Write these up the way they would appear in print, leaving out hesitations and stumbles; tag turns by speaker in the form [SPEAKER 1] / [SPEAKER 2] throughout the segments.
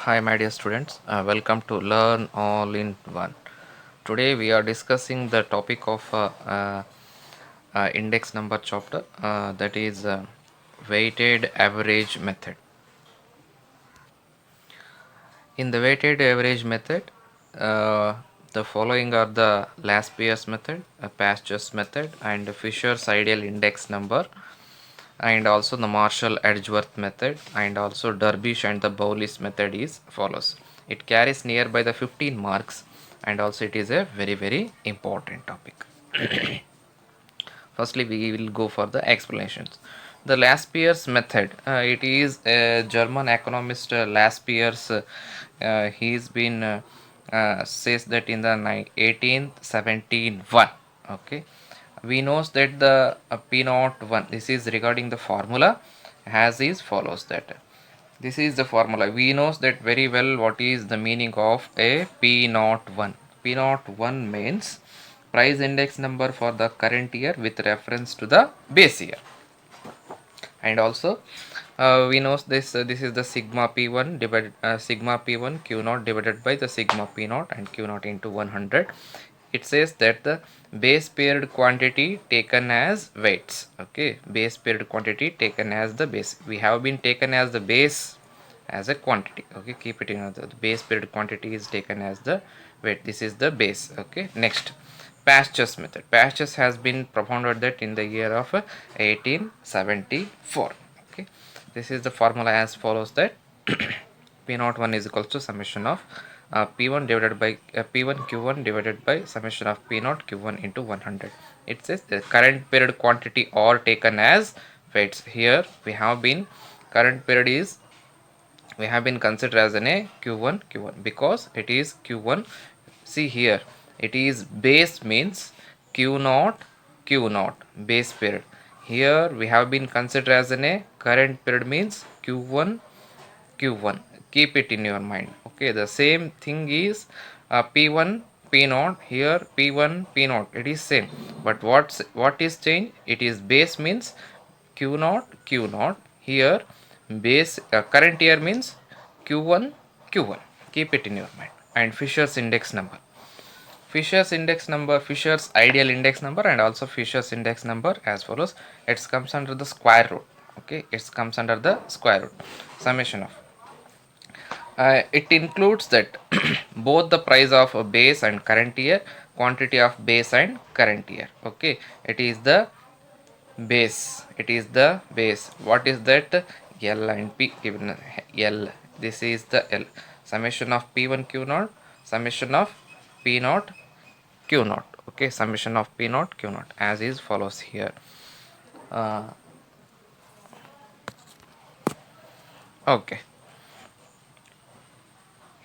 [SPEAKER 1] Hi, my dear students. Welcome to Learn All in One. Today we are discussing the topic of index number chapter, that is weighted average method. In the weighted average method, the following are the Laspier's method, Pastures method, and Fisher's ideal index number, and also the Marshall Edgeworth method, and also Derbysh and the Bowley's method is follows. It carries nearby the 15 marks, and also it is a very important topic. Firstly, we will go for the explanations. The Laspier's method, it is a German economist Laspier's. He's been says that in the 1871. Okay, we knows that the P naught 1. This is regarding the formula, as is follows that. This is the formula. We knows that very well what is the meaning of a P naught 1. P naught 1 means price index number for the current year with reference to the base year. And also we know this is the sigma p1 divided sigma p1 q naught divided by the sigma p naught and q naught into 100. It says that the base paired quantity taken as weights. Okay, base paired quantity taken as the base. We have been taken as the base as a quantity. Okay, keep it in the base paired quantity is taken as the weight. This is the base. Okay, next, Pastures method. Pastures has been propounded that in the year of 1874. Okay, this is the formula as follows that P naught 1 is equals to summation of P1 divided by P1 Q1 divided by summation of P naught Q1 into 100. It says the current period quantity are taken as weights. Here we have been current period is we have been considered as an a q1 because it is q1. See here, it is base means q naught base period. Here we have been considered as an a current period means q1. Keep it in your mind. Okay, the same thing is p1 p naught. Here p1 p naught, it is same, but what is change? It is base means q naught. Here base current year means q1. Keep it in your mind. And Fisher's index number, Fisher's ideal index number, and also Fisher's index number as follows. It comes under the square root. Okay, it comes under the square root. Summation of it includes that both the price of a base and current year, quantity of base and current year. Okay, it is the base. It is the base. What is that? L and P given L. This is the L. Summation of P1 Q naught, summation of P naught Q naught. Okay, summation of P naught Q naught as is follows here. Okay,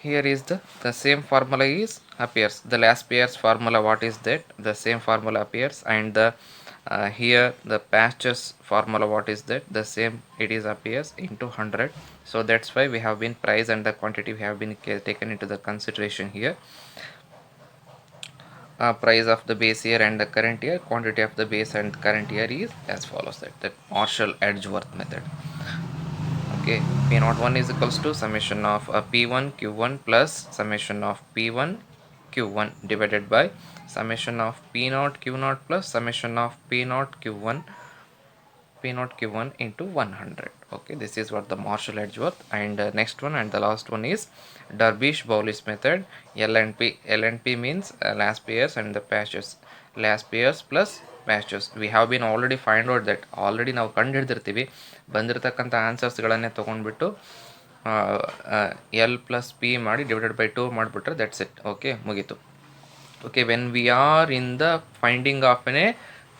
[SPEAKER 1] here is the same formula is appears. The Laspier's formula, what is that? The same formula appears, and the here the Pastures formula, what is that? The same, it is appears into 100. So that's why we have been price and the quantity we have been taken into the consideration here. Price of the base year and the current year, quantity of the base and current year is as follows that Marshall Edgeworth method. Okay, p naught 1 is equals to summation of p1 q1 plus summation of p1 q1 divided by summation of p naught q naught plus summation of p naught q1 into 100. Okay, this is what the Marshall Edgeworth. And next one and the last one is Derbysh Bowley's method. L and P means Laspier's and the Laspier's plus Pastures. We have been already find out that already ನಾವು ಕಂಡು ಹಿಡಿದಿರ್ತೀವಿ. ಬಂದಿರತಕ್ಕಂಥ ಆನ್ಸರ್ಸ್ಗಳನ್ನೇ ತೊಗೊಂಡ್ಬಿಟ್ಟು L plus P ಮಾಡಿ divided by 2 ಮಾಡಿಬಿಟ್ರೆ that's it. Okay, ಮುಗೀತು. Okay, when we are in the finding of a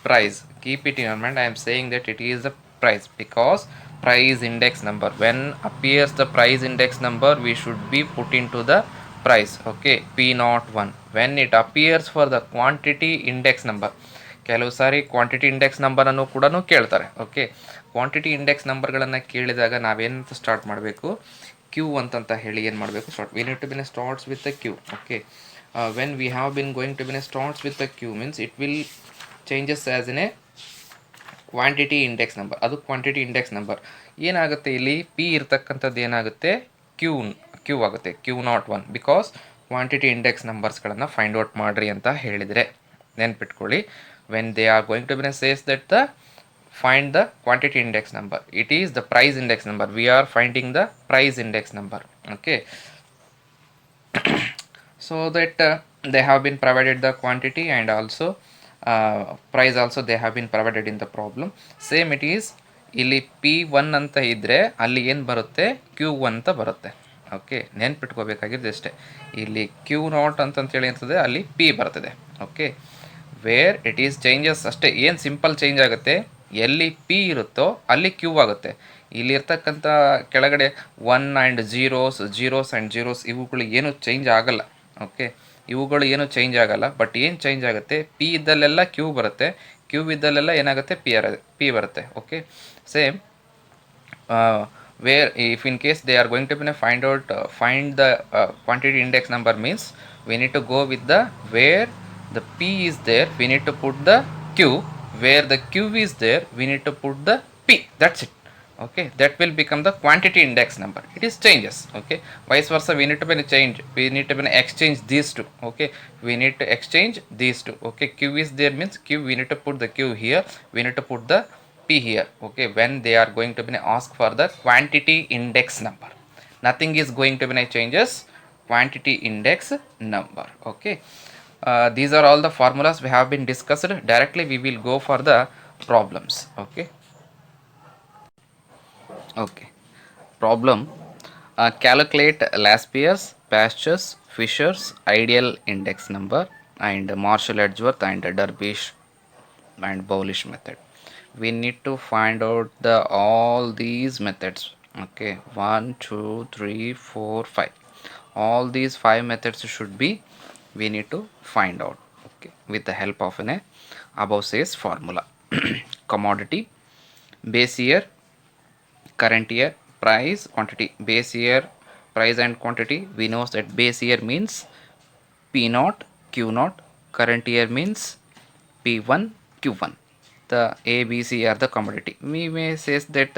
[SPEAKER 1] price, keep it in your mind. I am saying that it is the price because price index number, when appears the price index number, we should be put into the price. Okay, p naught 1. When it appears for the quantity index number, ಕೆಲವು ಸಾರಿ quantity index ನಂಬರನ್ನು ಕೂಡ ಕೇಳ್ತಾರೆ. Okay, quantity index ನಂಬರ್ಗಳನ್ನು ಕೇಳಿದಾಗ ನಾವೇನಂತ start ಮಾಡಬೇಕು? Q ಅಂತ ಹೇಳಿ ಏನು ಮಾಡಬೇಕು? Start we need to been starts with the queue. Okay, when we have been going to be starts with the q means it will changes as in a quantity index number. ಅದು quantity index number ಏನಾಗುತ್ತೆ? ಇಲ್ಲಿ P ಇರ್ತಕ್ಕಂಥದ್ದು ಏನಾಗುತ್ತೆ? Q ಆಗುತ್ತೆ, Q not 1, because quantity index ನಂಬರ್ಸ್ಗಳನ್ನು find out ಮಾಡಿರಿ ಅಂತ ಹೇಳಿದರೆ ನೆನ್ಪಿಟ್ಕೊಳ್ಳಿ. When they are going to be says that the find the quantity index number, it is the price index number, we are finding the price index number. Okay, so that they have been provided the quantity and also price also they have been provided in the problem. Same it is ಇಲ್ಲಿ P1 ಅಂತ ಇದ್ದರೆ ಅಲ್ಲಿ ಏನು ಬರುತ್ತೆ, Q1 ಅಂತ ಬರುತ್ತೆ. Okay, ನೆನ್ಪಿಟ್ಕೋಬೇಕಾಗಿದ್ದು ಅಷ್ಟೇ. ಇಲ್ಲಿ Q0 ಅಂತಂತೇಳಿ ಇರ್ತದೆ, ಅಲ್ಲಿ P ಬರ್ತದೆ. Okay, where it is changes ಅಷ್ಟೇ. ಏನು ಸಿಂಪಲ್ ಚೇಂಜ್ ಆಗುತ್ತೆ, ಎಲ್ಲಿ P ಇರುತ್ತೋ ಅಲ್ಲಿ Q ಆಗುತ್ತೆ. ಇಲ್ಲಿರ್ತಕ್ಕಂಥ ಕೆಳಗಡೆ 1 ಆ್ಯಂಡ್ ಜೀರೋಸ್ ಆ್ಯಂಡ್ ಜೀರೋಸ್ ಇವುಗಳು ಏನು ಚೇಂಜ್ ಆಗಲ್ಲ. ಓಕೆ, ಇವುಗಳು ಏನು ಚೇಂಜ್ ಆಗಲ್ಲ. ಬಟ್ ಏನು ಚೇಂಜ್ ಆಗುತ್ತೆ, P ಇದ್ದಲ್ಲೆಲ್ಲ Q ಬರುತ್ತೆ, Q ಇದ್ದಲ್ಲೆಲ್ಲ ಏನಾಗುತ್ತೆ, P ಬರುತ್ತೆ. Okay, same where if in case they are going to find the quantity index number, means we need to go with the where the P is there, we need to put the Q, where the Q is there we need to put the P, that's it. Okay, that will become the quantity index number. It is changes. Okay, vice versa, we need to we need to exchange these two. Okay, we need to exchange these two. Okay, Q is there means Q, we need to put the Q here, we need to put the P here. Okay, when they are going to ask for the quantity index number, nothing is going to changes, quantity index number. Okay, these are all the formulas we have been discussed. Directly we will go for the problems. Okay, problem. Calculate Laspier's, Pasteur's, Fisher's ideal index number and Marshall Edgeworth and Derbysh and Bowlish method. We need to find out the all these methods. Okay, 1 2 3 4 5, all these 5 methods should be, we need to find out. Okay, with the help of an above says formula. Commodity, base year, current year, price, quantity. Base year, price and quantity, we know that base year means P0 Q0, current year means P1 Q1. The A, B, C are the commodity. We may say that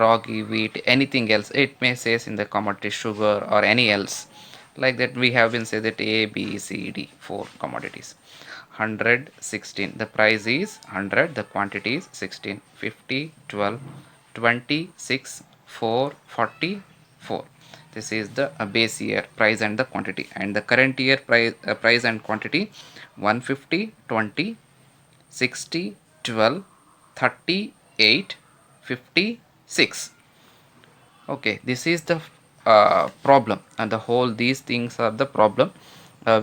[SPEAKER 1] ragi, wheat, anything else, it may say in the commodity, sugar or any else. Like that we have been said that A, B, C, D, 4 commodities. 100, 16, the price is 100, the quantity is 16. 50, 12, 20, 6, 4, 40, 4. This is the base year price and the quantity. And the current year price and quantity, 150, 20, 60, 12, 38, 56. Okay, this is the problem, and the whole these things are the problem.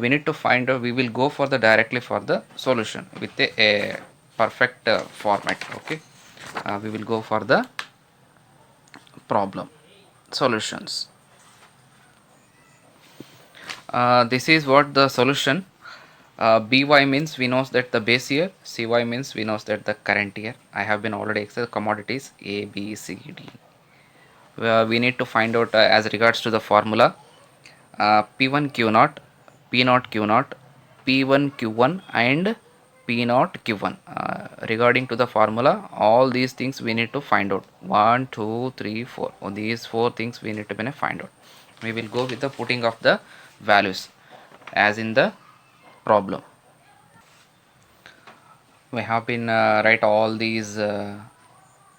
[SPEAKER 1] We need to find we will go for the directly for the solution with a perfect format. Okay, we will go for the problem solutions. This is what the solution. By means we know that the base year, Cy means we know that the current year. I have been already explained commodities A, B, C, D. We need to find out as regards to the formula, P1 Q0, P0 Q0, P1 Q1 and P0 Q1. Regarding to the formula, all these things we need to find out. 1 2 3 4, these 4 things we need to find out. We will go with the putting of the values as in the problem. We have been write all these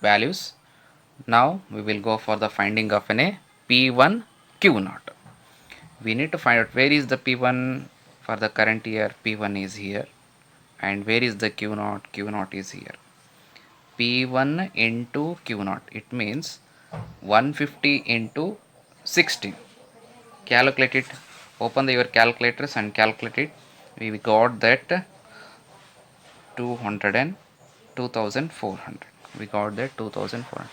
[SPEAKER 1] values. Now we will go for the finding of an P1 Q0. We need to find out where is the P1 for the current year. P1 is here, and where is the Q0? Q0 is here. P1 into Q0, it means 150 into 16. Calculate it. Open your calculators and calculate it. We got that 200 and 2400. We got that 2400.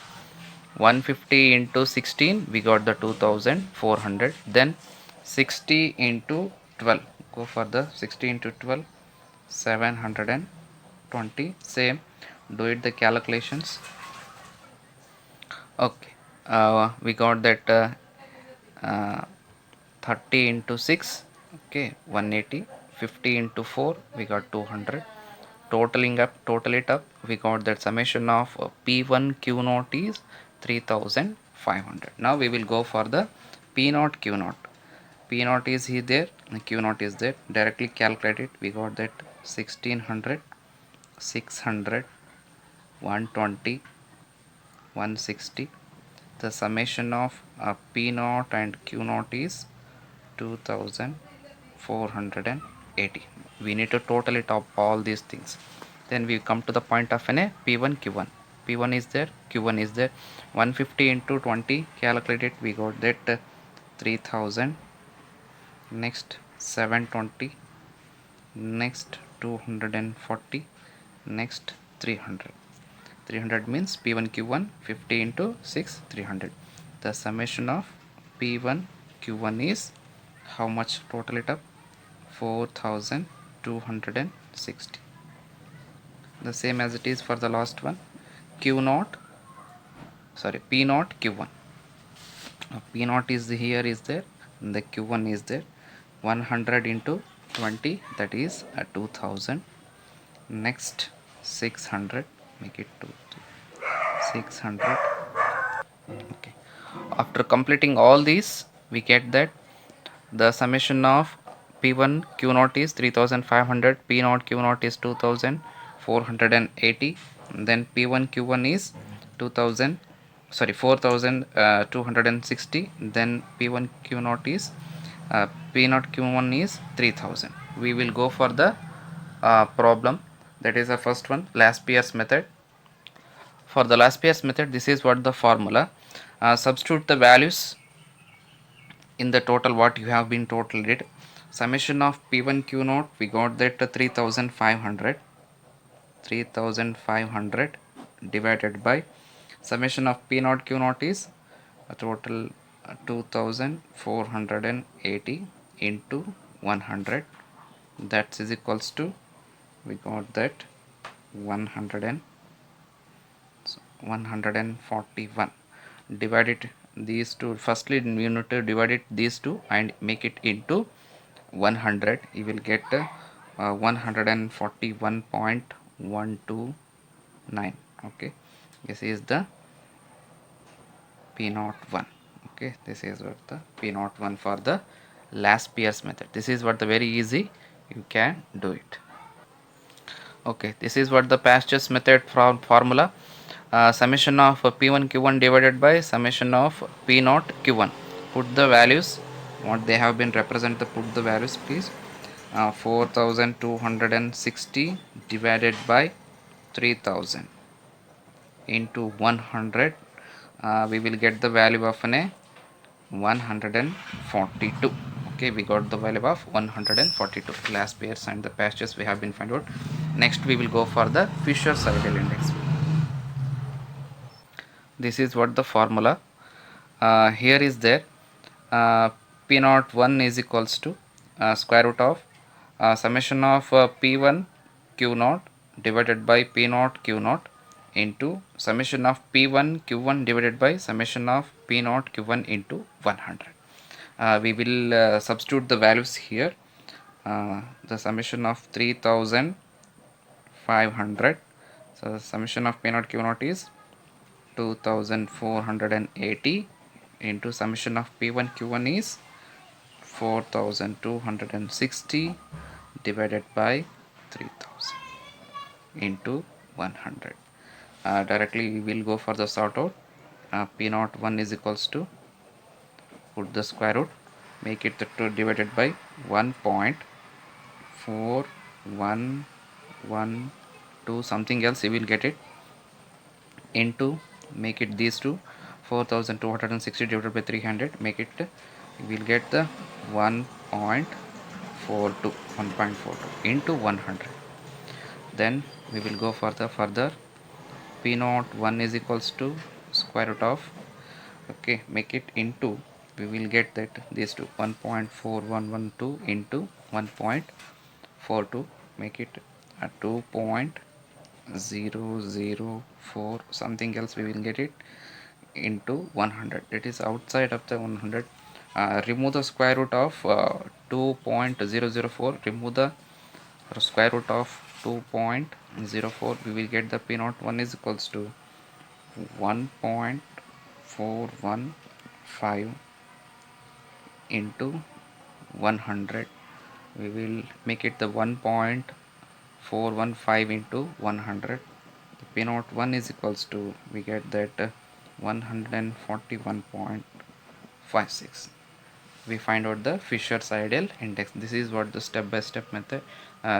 [SPEAKER 1] 150 into 16, we got the 2400. Then 60 into 12, go for the 60 into 12, 720. Same, do it the calculations. Okay, we got that 30 into 6, okay, 180. 50 into 4, we got 200. Total it up, we got that summation of P1 Q0 is 3500. Now we will go for the P naught Q naught. P naught is here there, Q naught is there. Directly calculate it. We got that 1600, 600, 120, 160. The summation of P naught and Q naught is 2480. We need to total it up all these things. Then we come to the point of an P1 Q1. P1 is there, Q1 is there. 150 into 20 calculate it. We got that 3000. Next 720. Next 240. Next 300. 300 means P1 Q1 50 into 6 300. The summation of P1 Q1 is how much? Total it up, 4260. The same as it is for the last one. P naught Q1. P naught is here, is there, and the Q1 is there. 100 into 20, that is 2000. Next 600, make it 600. Okay, after completing all these, we get that the summation of P1 Q naught is 3500, P naught Q naught is 2480, then P1 Q1 is 4260, then P1 Q naught is P naught Q1 is 3000. We will go for the problem, that is the first one, Laspier's method. For the Laspier's method, this is what the formula. Substitute the values in the total what you have been totaled it. Summation of P1 Q naught, we got that 3500 divided by summation of P naught Q naught is a total 2480 into 100, that is equals to, we got that 141. Divide it these two. Firstly, you need to divide it these two and make it into 100. You will get 141.129. Okay, this is the P01. Okay, this is what the P01 for the Laspier's method. This is what the very easy, you can do it. Okay, this is what the Pasteur's method formula. Summation of P1 Q1 divided by summation of P0 Q1. Put the values what they have been represented. Put the values please. 4260 divided by 3000 into 100. We will get the value of 142. Okay, we got the value of 142. Laspier's and the Pasteur's we have been found out. Next we will go for the Fisher's ideal index. This is what the formula. Here is there P01 is equals to square root of summation of P1 Q0 divided by P0 Q0 into summation of P1 Q1 divided by summation of P0 Q1 into 100. We will substitute the values here. The summation of 3500. So the summation of P0 Q0 is 2480 into summation of P1 Q1 is 4260 divided by 3000 into 100. Directly we will go for the sort out. P01 is equals to, put the square root, make it divided by 1.4112 something else, you will get it, into, make it these two, 4260 divided by 300, make it, we will get the 1.42 into 100. Then we will go for the further. P01 is equals to square root of, okay, make it into, we will get that these two, 1.4112 into 1.42, make it a 2.004 something else, we will get it into 100. It is outside of the 100. Remove the square root of 2.004, remove the square root of 2.04, we will get the P01 is equals to 1.415 into 100. We will make it the 1.415 into 100. The P naught 1 is equals to, we get that 141.56. We find out the Fisher's ideal index. This is what the step-by-step method,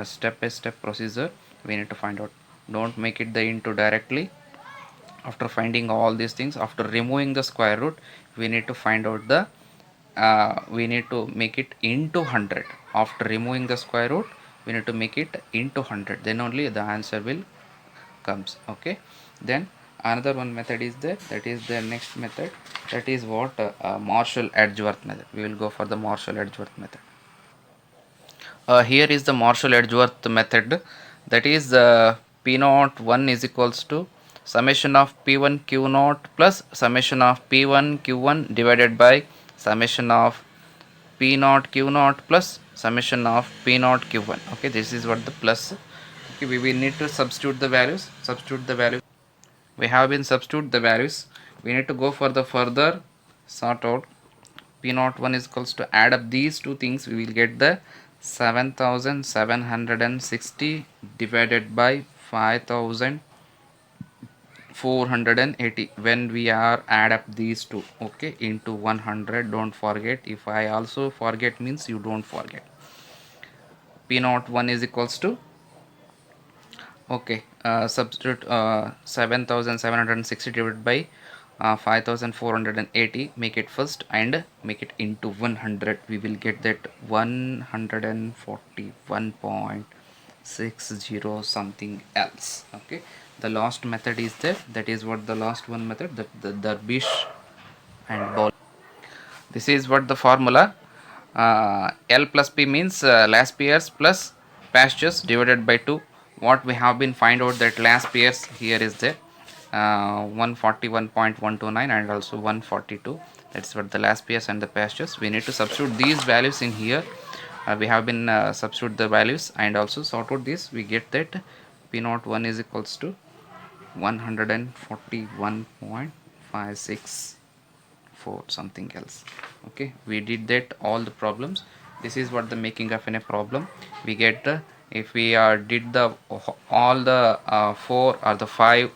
[SPEAKER 1] step-by-step procedure we need to find out. Don't make it the into directly. After finding all these things, after removing the square root, we need to find out the we need to make it into 100. After removing the square root, we need to make it into 100, then only the answer will comes. Okay, then another one method is there, that is the next method, that is what Marshall Edgeworth method. We will go for the Marshall Edgeworth method. Here is the Marshall Edgeworth method, that is P naught 1 is equals to summation of P1 Q naught plus summation of P1 Q1 divided by summation of P naught Q naught plus summation of P naught Q1. Okay, this is what the plus. Okay, we will need to substitute the values. We have been substitute the values. We need to go for the further sort out. P naught 1 is equals to, add up these two things, we will get the 7760 divided by 5480 when we are add up these two, okay, into 100. Don't forget, if I also forget means you don't forget. P naught 1 is equals to, okay, substitute 7760 divided by 5480, make it first and make it into 100. We will get that 141.60 something else. Okay, the last method is there, that is what the last one method, that the Darvish and ball. This is what the formula, L plus P means last pairs plus pastures divided by 2. What we have been find out that last pairs here is there 141.129 and also 142. That's what the last pairs and the pastures. We need to substitute these values in here. We have been substitute the values and also sort out this. We get that P naught 1 is equals to 141.56 for something else. Okay, we did that all the problems. This is what the making of in a problem. We get if we did the all the 4 or the 5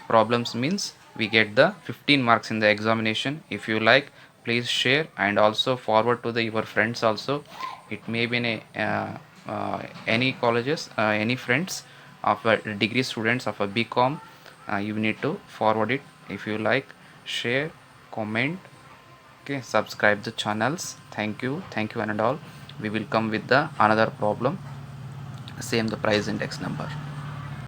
[SPEAKER 1] problems means we get the 15 marks in the examination. If you like, please share and also forward to the your friends also. It may be in a any colleges, any friends of a degree students of a BCom, you need to forward it. If you like, share, comment, okay, subscribe the channels. Thank you and all. We will come with the another problem, same the price index number.